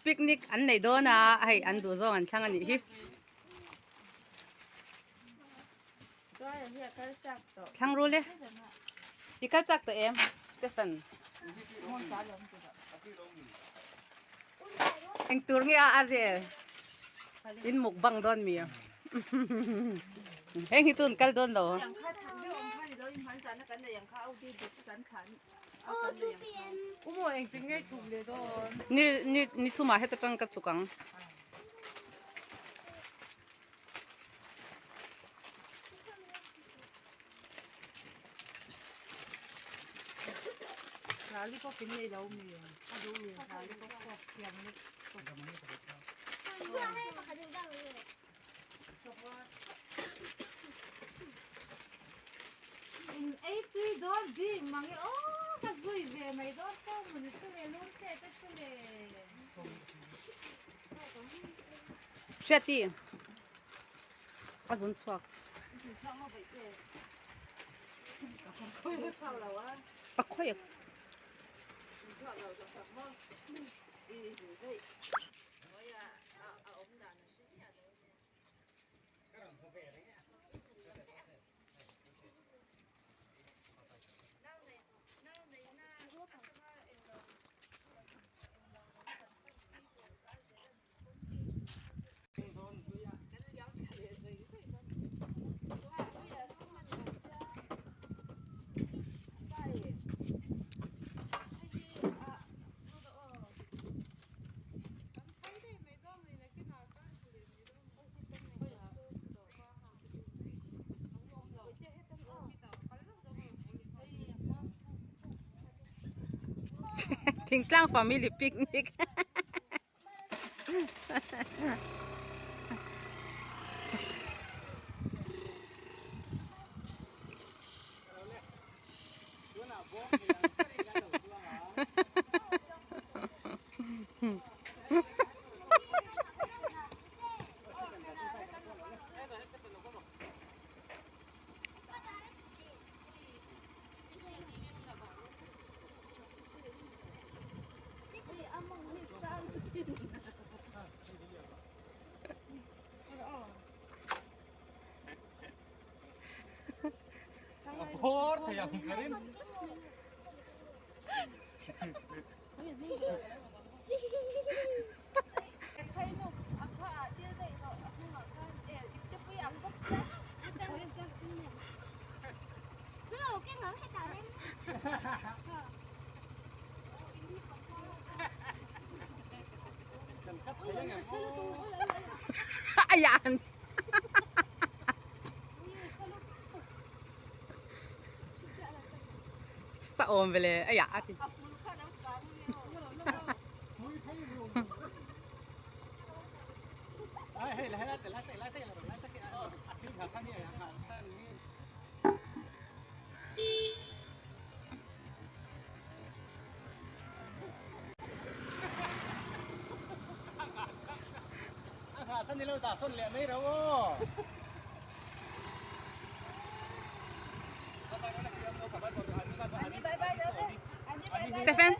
picnic an nei do na ai an du zo an thang ani hi thang ru le ti kal chak to em Stephen anh tur nghe a je in muk bang don mi heng hi tun kal don lo anh tính ngay chụpเลยđó. ni thu ma het tang ka chukang Kali ko pinay daw mo yun. Ano yun? Kali ko ko. Yan mo. In 80 doon ding mangi kagui ve may doon ko munito le lonte tatule. shati azun chuak akhoi ting tlang family picnic Por thầy keren. ayan sa ombele aya ati Hey, late la ke akhir khasan ni ya khasan ni. Khasan ni lo ta son le mai rawo. Stephen